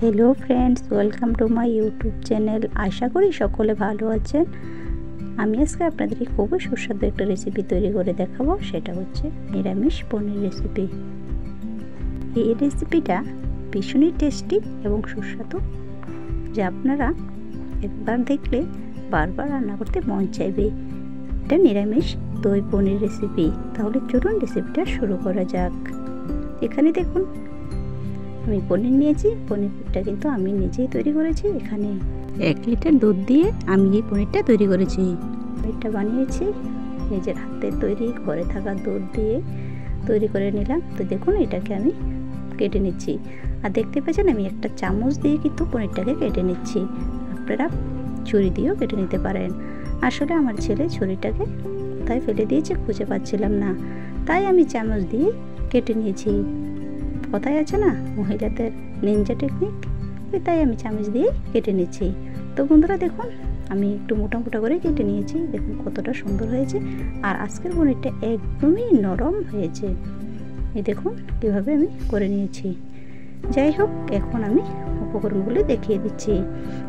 Hello friends, welcome to my YouTube channel. আশা করি সকলে ভালো আছেন। আমি আজকে আপনাদেরকে খুবই সুস্বাদু একটা রেসিপি তৈরি করে দেখাবো। সেটা হচ্ছে নিরামিষ পনির রেসিপি। এই রেসিপিটা ভীষণই টেস্টি এবং সুস্বাদু, যা আপনারা একবার দেখলে বারবার রান্না করতে মন চাইবে। এটা নিরামিষ দই পনির রেসিপি। তাহলে চলুন রেসিপিটা শুরু করা যাক। এখানে দেখুন আমি পনির নিয়েছি। পনিরটা কিন্তু আমি নিজেই তৈরি করেছি। এখানে 1 লিটার দুধ দিয়ে আমি এই পনিরটা তৈরি করেছি। পনিরটা বানিয়েছি নিজের হাতে তৈরি, ঘরে থাকা দুধ দিয়ে তৈরি করে নিলাম। তো দেখুন এটাকে আমি কেটে নিচ্ছি। আর দেখতে পাচ্ছেন আমি একটা চামচ দিয়ে কিন্তু পনিরটাকে কেটে নিচ্ছি। আপনারা ছুরি দিয়েও কেটে নিতে পারেন। আসলে আমার ছেলে ছুরিটাকে কোথায় ফেলে দিয়েছে খুঁজে পাচ্ছিলাম না, তাই আমি চামচ দিয়ে কেটে নিয়েছি। কথায় আছে না, মহিলাদের নিনজা টেকনিক, তাই আমি চামচ দিয়ে কেটে নিচ্ছি। তো বন্ধুরা দেখুন আমি একটু মোটা মোটা করে কেটে নিয়েছি। দেখুন কতটা সুন্দর হয়েছে। আর আজকের পনিরটা একদমই নরম হয়েছে। এই দেখুন কীভাবে আমি করে নিয়েছি। যাই হোক, এখন আমি উপকরণগুলি দেখিয়ে দিচ্ছি।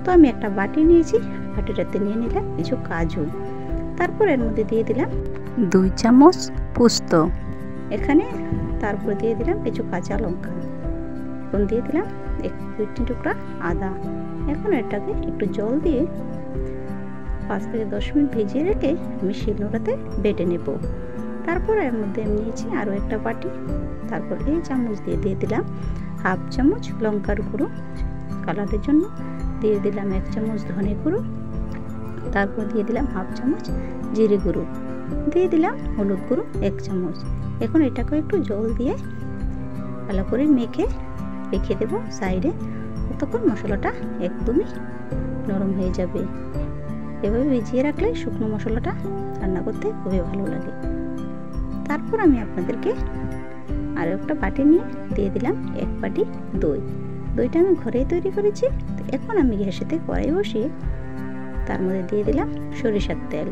তো আমি একটা বাটি নিয়েছি, বাটিটাতে নিয়ে নিলাম কিছু কাজু। তারপর এর মধ্যে দিয়ে দিলাম 2 চামচ পোস্ত। এখানে তারপর দিয়ে দিলাম কিছু কাঁচা লঙ্কা। এখন দিয়ে দিলাম 1-2 টুকরা আদা। এখন এটাকে একটু জল দিয়ে 5 থেকে 10 মিনিট ভিজিয়ে রেখে আমি শিলনোড়াতে বেটে নেব। তারপর এর মধ্যে আমি নিয়েছি আরও একটা বাটি। তারপর এই চামচ দিয়ে দিলাম 1/2 চামচ লঙ্কার গুঁড়ো কালারের জন্য, দিয়ে দিলাম 1 চামচ ধনে গুঁড়ো, তারপর দিয়ে দিলাম 1/2 চামচ জিরে গুঁড়ো, দিয়ে দিলাম হলুদ গুঁড়ো 1 চামচ। এখন এটাকে একটু জল দিয়ে ভালো করে মেখে রেখে দেবো সাইডে। ততক্ষণ মশলাটা একদমই নরম হয়ে যাবে। এভাবে ভিজিয়ে রাখলে শুকনো মশলাটা রান্না করতে খুবই ভালো লাগে। তারপর আমি আপনাদেরকে আরও একটা বাটি নিয়ে দিয়ে দিলাম 1 বাটি দই। দইটা আমি ঘরেই তৈরি করেছি। তো এখন আমি গ্যাসেতে কড়াই বসিয়ে তার মধ্যে দিয়ে দিলাম সরিষার তেল।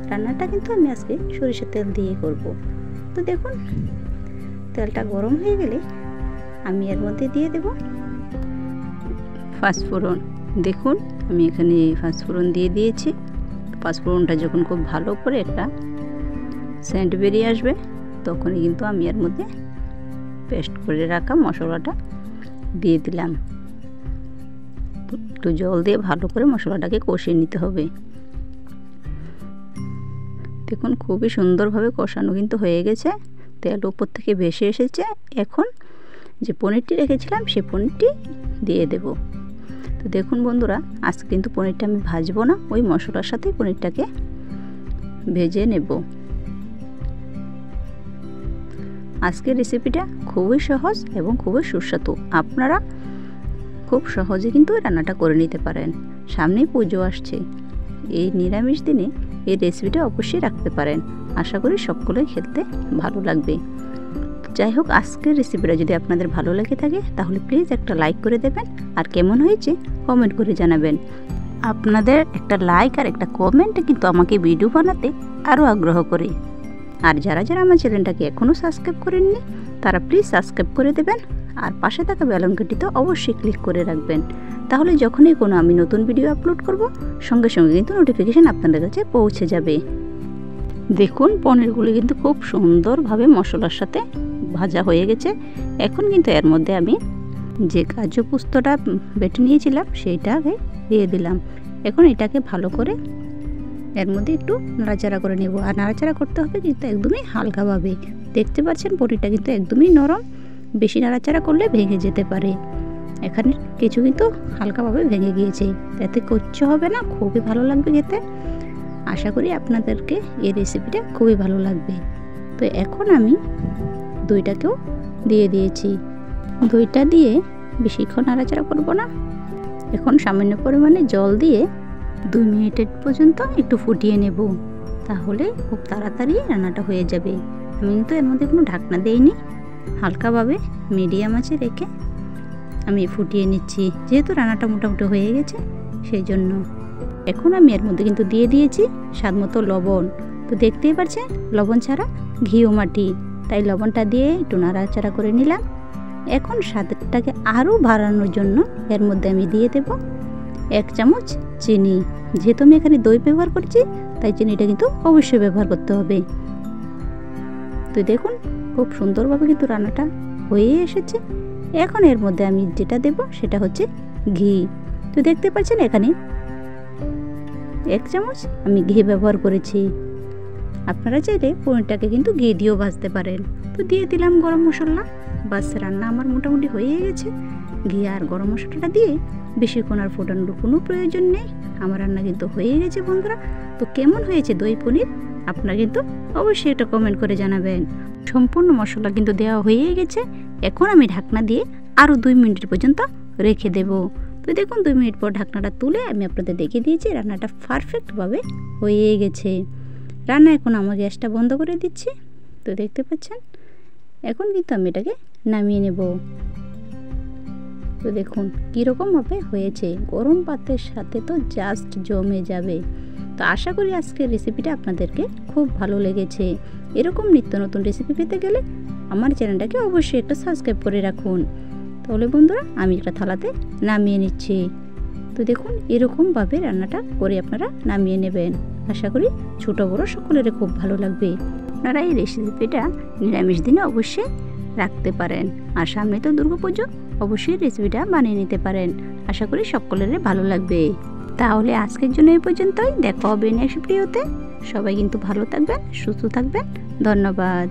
রান্নাটা কিন্তু আমি আজকে সরিষার তেল দিয়ে করব। তো দেখুন তেলটা গরম হয়ে গেলে আমি এর মধ্যে দিয়ে দেব পাঁচফোড়ন। দেখুন আমি এখানে পাঁচফোড়ন দিয়ে দিয়েছি। পাঁচফোড়নটা যখন খুব ভালো করে একটা সেন্ট বেরিয়ে আসবে, তখনই কিন্তু আমি এর মধ্যে পেস্ট করে রাখা মশলাটা দিয়ে দিলাম। একটু জল দিয়ে ভালো করে মশলাটাকে কষিয়ে নিতে হবে। দেখুন খুবই সুন্দরভাবে কষানো কিন্তু হয়ে গেছে। তেল উপর থেকে ভেসে এসেছে। এখন যে পনিরটি রেখেছিলাম সেই পনিরটি দিয়ে দেব। তো দেখুন বন্ধুরা, আজকে কিন্তু পনিরটা আমি ভাজবো না, ওই মশলার সাথে পনিরটাকে ভেজে নেব। আজকের রেসিপিটা খুবই সহজ এবং খুবই সুস্বাদু। আপনারা খুব সহজে কিন্তু রান্নাটা করে নিতে পারেন। সামনেই পুজো আসছে। এই নিরামিষ দিনে এই রেসিপিটা অবশ্যই রাখতে পারেন। আশা করি সকলেই খেতে ভালো লাগবে। যাই হোক, আজকের রেসিপিটা যদি আপনাদের ভালো লেগে থাকে তাহলে প্লিজ একটা লাইক করে দেবেন। আর কেমন হয়েছে কমেন্ট করে জানাবেন। আপনাদের একটা লাইক আর একটা কমেন্ট কিন্তু আমাকে ভিডিও বানাতে আরও আগ্রহ করে। আর যারা যারা আমার চ্যানেলটাকে এখনও সাবস্ক্রাইব করেননি তারা প্লিজ সাবস্ক্রাইব করে দেবেন। আর পাশে থাকা বেল আইকনটিতে অবশ্যই ক্লিক করে রাখবেন। তাহলে যখনই কোনো আমি নতুন ভিডিও আপলোড করব, সঙ্গে সঙ্গে কিন্তু নোটিফিকেশান আপনাদের কাছে পৌঁছে যাবে। দেখুন পনিরগুলি কিন্তু খুব সুন্দরভাবে মশলার সাথে ভাজা হয়ে গেছে। এখন কিন্তু এর মধ্যে আমি যে কাজু পোস্তটা বেটে নিয়েছিলাম সেইটাকে দিয়ে দিলাম। এখন এটাকে ভালো করে এর মধ্যে একটু নাড়াচাড়া করে নেব। আর নাড়াচাড়া করতে হবে কিন্তু একদমই হালকাভাবে। দেখতে পাচ্ছেন পনিরটা কিন্তু একদমই নরম, বেশি নাড়াচাড়া করলে ভেঙে যেতে পারে। এখানে কিছু কিন্তু হালকাভাবে ভেঙে গিয়েছে, তাতে কিচ্ছু হবে না, খুবই ভালো লাগবে খেতে। আশা করি আপনাদেরকে এই রেসিপিটা খুবই ভালো লাগবে। তো এখন আমি দইটাকেও দিয়ে দিয়েছি। দইটা দিয়ে বেশিক্ষণ নাড়াচাড়া করব না। এখন সামান্য পরিমাণে জল দিয়ে 2 মিনিটের পর্যন্ত একটু ফুটিয়ে নেব। তাহলে খুব তাড়াতাড়ি রান্নাটা হয়ে যাবে। আমি কিন্তু এর মধ্যে কোনো ঢাকনা দেইনি, হালকাভাবে মিডিয়াম আঁচে রেখে আমি ফুটিয়ে নিচ্ছি। যেহেতু রান্নাটা মোটামুটি হয়ে গেছে সেই জন্য। এখন আমি এর মধ্যে কিন্তু দিয়ে দিয়েছি স্বাদ মতো লবণ। তো দেখতেই পাচ্ছেন লবণ ছাড়া ঘিও মাটি, তাই লবণটা দিয়ে একটু নাড়াচাড়া করে নিলাম। এখন স্বাদটাকে আরও বাড়ানোর জন্য এর মধ্যে আমি দিয়ে দেব 1 চামচ চিনি। যেহেতু আমি এখানে দই ব্যবহার করছি তাই চিনিটা কিন্তু অবশ্যই ব্যবহার করতে হবে। তো দেখুন খুব সুন্দরভাবে কিন্তু রান্নাটা হয়ে এসেছে। এখন এর মধ্যে আমি যেটা দেব সেটা হচ্ছে ঘি। তো দেখতে পাচ্ছেন এখানে 1 চামচ আমি ঘি ব্যবহার করেছি। আপনারা চাইলে পনিরটাকে কিন্তু ঘি দিয়েও ভাজতে পারেন। তো দিয়ে দিলাম গরম মশলা। বাস রান্না আমার মোটামুটি হয়ে গেছে। ঘি আর গরম মশলাটা দিয়ে বেশিক্ষণ আর ফোটানোর কোনো প্রয়োজন নেই। আমার রান্না কিন্তু হয়ে গেছে বন্ধুরা। তো কেমন হয়েছে দই পনির আপনারা কিন্তু অবশ্যই একটা কমেন্ট করে জানাবেন। সম্পূর্ণ মশলা কিন্তু দেওয়া হয়ে গেছে। এখন আমি ঢাকনা দিয়ে আরও 2 মিনিট পর্যন্ত রেখে দেব। তো দেখুন 2 মিনিট পর ঢাকনাটা তুলে আমি আপনাদের দেখিয়ে দিয়েছি রান্নাটা পারফেক্টভাবে হয়ে গেছে। রান্না এখন আমার গ্যাসটা বন্ধ করে দিচ্ছি। তো দেখতে পাচ্ছেন এখন কিন্তু আমি এটাকে নামিয়ে নেব। তো দেখুন কীরকমভাবে হয়েছে, গরম ভাতের সাথে তো জাস্ট জমে যাবে। তো আশা করি আজকের রেসিপিটা আপনাদেরকে খুব ভালো লেগেছে। এরকম নিত্য নতুন রেসিপি পেতে গেলে আমার চ্যানেলটাকে অবশ্যই একটা সাবস্ক্রাইব করে রাখুন। তাহলে বন্ধুরা আমি একটা থালাতে নামিয়ে নিচ্ছি। তো দেখুন এরকমভাবে রান্নাটা করে আপনারা নামিয়ে নেবেন। আশা করি ছোট বড় সকলেরই খুব ভালো লাগবে। আপনারা এই রেসিপিটা নিরামিষ দিনে অবশ্যই রাখতে পারেন। আর সামনে তো দুর্গাপুজো, অবশ্যই রেসিপিটা বানিয়ে নিতে পারেন। আশা করি সকলেরই ভালো লাগবে। তাহলে আজকের জন্য এই পর্যন্তই। দেখা হবে নেক্সট ভিডিওতে। সবাই কিন্তু ভালো থাকবেন, সুস্থ থাকবেন। ধন্যবাদ।